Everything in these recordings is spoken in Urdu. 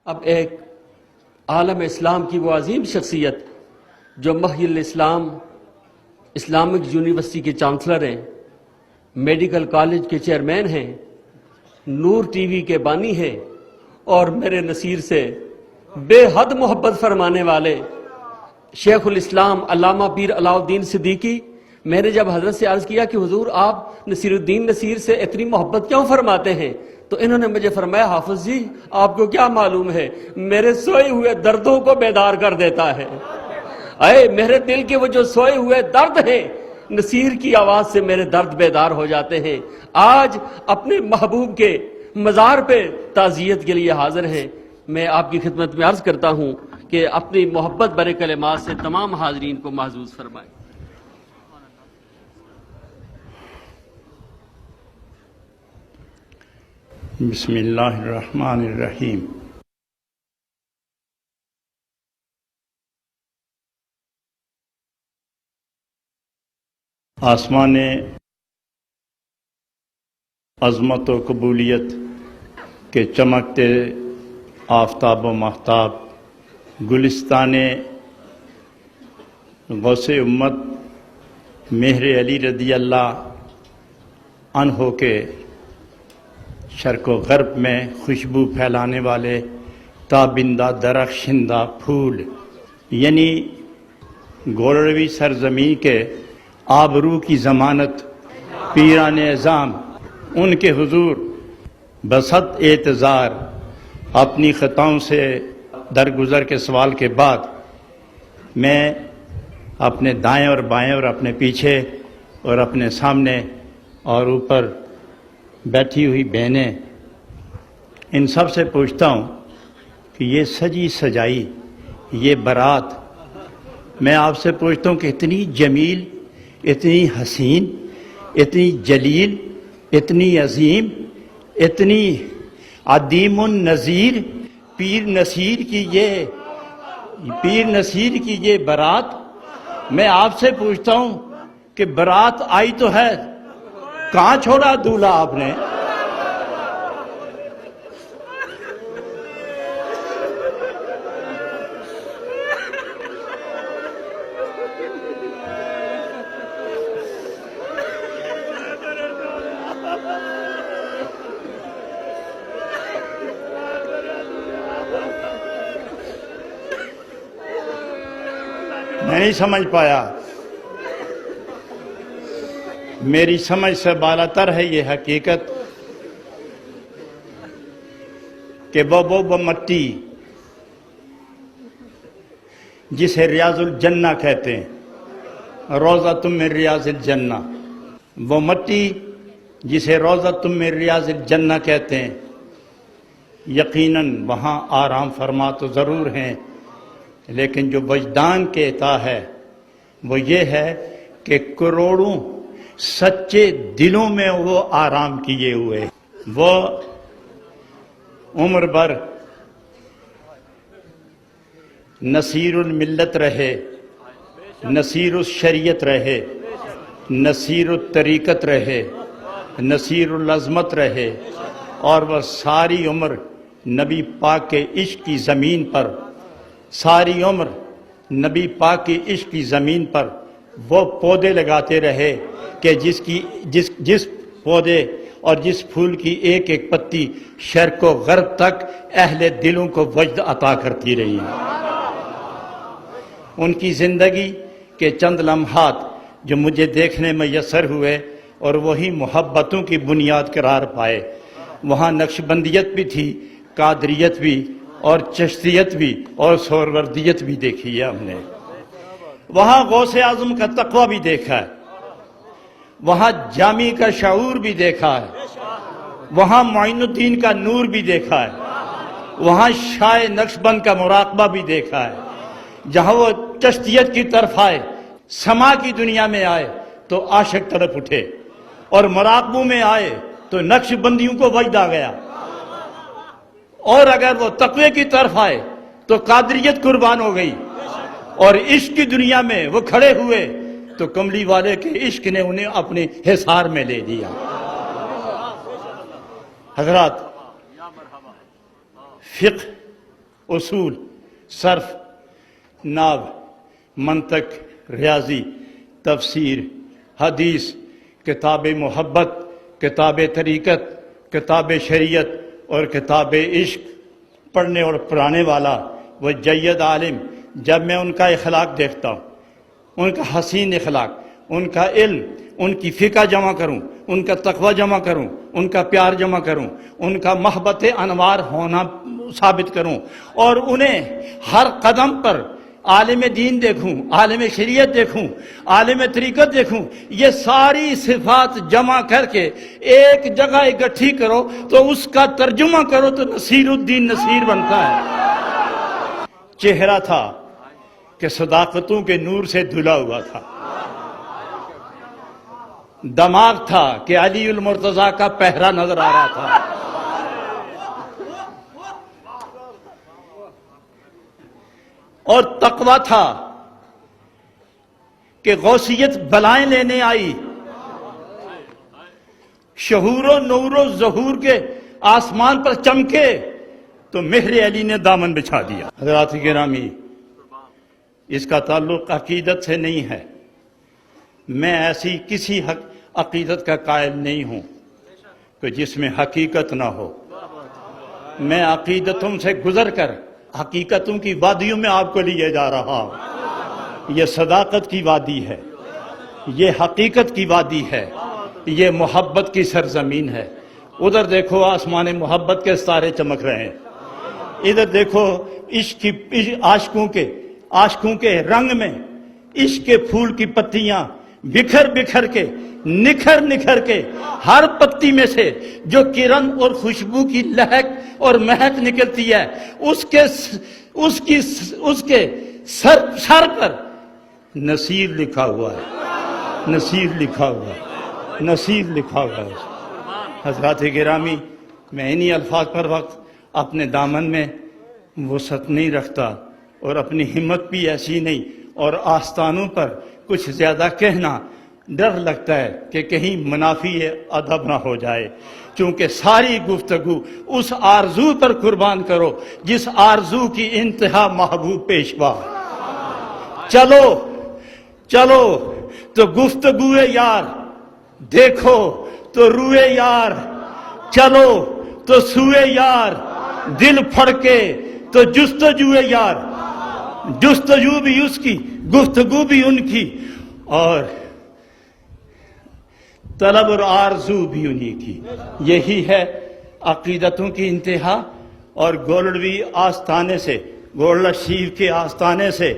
اب ایک عالم اسلام کی وہ عظیم شخصیت جو محی الاسلام اسلامک یونیورسٹی کے چانسلر ہیں، میڈیکل کالج کے چیئرمین ہیں، نور ٹی وی کے بانی ہیں اور میرے نصیر سے بے حد محبت فرمانے والے شیخ الاسلام علامہ پیر علاء الدین صدیقی، میں نے جب حضرت سے عرض کیا کہ حضور آپ نصیر الدین نصیر سے اتنی محبت کیوں فرماتے ہیں، تو انہوں نے مجھے فرمایا حافظ جی آپ کو کیا معلوم ہے، میرے سوئے ہوئے دردوں کو بیدار کر دیتا ہے۔ اے میرے دل کے وہ جو سوئے ہوئے درد ہیں، نصیر کی آواز سے میرے درد بیدار ہو جاتے ہیں۔ آج اپنے محبوب کے مزار پہ تعزیت کے لیے حاضر ہیں۔ میں آپ کی خدمت میں عرض کرتا ہوں کہ اپنی محبت برے کلمات سے تمام حاضرین کو محظوظ فرمائیں۔ بسم اللہ الرحمن الرحیم۔ آسمان عظمت و قبولیت کے چمکتے آفتاب و ماہتاب، گلستان غوث امت مہر علی رضی اللہ عنہ کے شرق و غرب میں خوشبو پھیلانے والے تابندہ درخشندہ پھول، یعنی گولڑوی سرزمین کے آبرو کی ضمانت پیران اعظام، ان کے حضور بصد اعتذار اپنی خطاؤں سے درگزر کے سوال کے بعد میں اپنے دائیں اور بائیں اور اپنے پیچھے اور اپنے سامنے اور اوپر بیٹھی ہوئی بہنیں، ان سب سے پوچھتا ہوں کہ یہ سجی سجائی یہ بارات، میں آپ سے پوچھتا ہوں کہ اتنی جمیل، اتنی حسین، اتنی جلیل، اتنی عظیم، اتنی عدیم النظیر پیر نصیر کی یہ بارات، میں آپ سے پوچھتا ہوں کہ بارات آئی تو ہے، کہاں چھوڑا دولہا آپ نے؟ میں نہیں سمجھ پایا، میری سمجھ سے بالاتر ہے یہ حقیقت کہ وہ مٹی جسے ریاض الجنہ کہتے ہیں، روضۃ من ریاض الجنہ، وہ مٹی جسے روضۃ من ریاض الجنہ کہتے ہیں، یقیناً وہاں آرام فرما تو ضرور ہیں، لیکن جو وجدان کے عطا ہے وہ یہ ہے کہ کروڑوں سچے دلوں میں وہ آرام کیے ہوئے، وہ عمر بھر نصیر الملت رہے، نصیر الشریعت رہے، نصیر الطریقت رہے، نصیر العظمت رہے، اور وہ ساری عمر نبی پاک کے عشق کی زمین پر، ساری عمر نبی پاک کی عشق کی زمین پر وہ پودے لگاتے رہے کہ جس پودے اور جس پھول کی ایک ایک پتی شرق و غرب تک اہل دلوں کو وجد عطا کرتی رہی ہے۔ ان کی زندگی کے چند لمحات جو مجھے دیکھنے میں میسر ہوئے اور وہی محبتوں کی بنیاد قرار پائے، وہاں نقشبندیت بھی تھی، قادریت بھی اور چشتیت بھی اور سہروردیت بھی دیکھی ہے ہم نے، وہاں غوث اعظم کا تقوی بھی دیکھا ہے، وہاں جامی کا شعور بھی دیکھا ہے، وہاں معین الدین کا نور بھی دیکھا ہے، وہاں شاہ نقشبند کا مراقبہ بھی دیکھا ہے۔ جہاں وہ چشتیت کی طرف آئے، سما کی دنیا میں آئے تو عاشق طرف اٹھے، اور مراقبوں میں آئے تو نقش بندیوں کو وجد آ گیا، اور اگر وہ تقوی کی طرف آئے تو قادریت قربان ہو گئی، اور عشق کی دنیا میں وہ کھڑے ہوئے تو کملی والے کے عشق نے انہیں اپنے حصار میں لے لیا۔ حضرات، فقہ اصول، صرف، نحو، منطق، ریاضی، تفسیر، حدیث، کتاب محبت، کتاب طریقت، کتاب شریعت اور کتاب عشق پڑھنے اور پڑھانے والا وہ جید عالم، جب میں ان کا اخلاق دیکھتا ہوں، ان کا حسین اخلاق، ان کا علم، ان کی فقہ جمع کروں، ان کا تقوی جمع کروں، ان کا پیار جمع کروں، ان کا محبت انوار ہونا ثابت کروں، اور انہیں ہر قدم پر عالم دین دیکھوں، عالم شریعت دیکھوں، عالم طریقت دیکھوں، یہ ساری صفات جمع کر کے ایک جگہ اکٹھی کرو تو اس کا ترجمہ کرو تو نصیر الدین نصیر بنتا ہے۔ چہرہ تھا کہ صداقتوں کے نور سے دھلا ہوا تھا، دماغ تھا کہ علی المرتضیٰ کا پہرا نظر آ رہا تھا، اور تقوی تھا کہ غوثیت بلائیں لینے آئی، شہور و نور و ظہور کے آسمان پر چمکے تو مہر علی نے دامن بچھا دیا۔ حضرات گرامی، اس کا تعلق عقیدت سے نہیں ہے، میں ایسی کسی عقیدت کا قائل نہیں ہوں کہ جس میں حقیقت نہ ہو۔ میں عقیدتوں سے گزر کر حقیقتوں کی وادیوں میں آپ کو لیے جا رہا ہوں۔ یہ صداقت کی وادی ہے، یہ حقیقت کی وادی ہے، یہ محبت کی سرزمین ہے۔ ادھر دیکھو آسمان محبت کے ستارے چمک رہے ہیں، ادھر دیکھو عاشقوں کے رنگ میں عشق کے پھول کی پتیاں بکھر بکھر کے، نکھر نکھر کے، ہر پتی میں سے جو کرن اور خوشبو کی لہک اور مہک نکلتی ہے، اس کے سر پر نصیر لکھا ہوا ہے، نصیر لکھا ہوا ہے، نصیر لکھا ہوا ہے۔ حضرات گرامی، میں انہی الفاظ پر وقت اپنے دامن میں وسعت نہیں رکھتا، اور اپنی ہمت بھی ایسی نہیں، اور آستانوں پر کچھ زیادہ کہنا ڈر لگتا ہے کہ کہیں منافی ادب نہ ہو جائے، چونکہ ساری گفتگو اس آرزو پر قربان کرو جس آرزو کی انتہا محبوب پیشوا۔ چلو چلو تو گفتگو یار، دیکھو تو روئے یار، چلو تو سوئے یار، دل پھڑکے تو جستجو یار، جستجو بھی اس کی، گفتگو بھی ان کی، اور طلب اور آرزو بھی انہی کی۔ یہی ہے عقیدتوں کی انتہا، اور گولڑوی آستانے سے، گولڑا شریف کے آستانے سے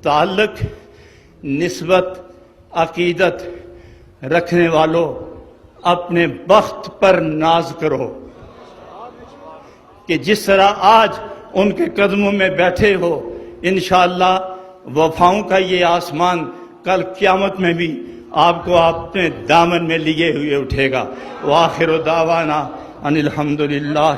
تعلق، نسبت، عقیدت رکھنے والوں اپنے بخت پر ناز کرو کہ جس طرح آج ان کے قدموں میں بیٹھے ہو، انشاءاللہ وفاؤں کا یہ آسمان کل قیامت میں بھی آپ کو اپنے دامن میں لیے ہوئے اٹھے گا۔ وآخر دعوانا ان الحمدللہ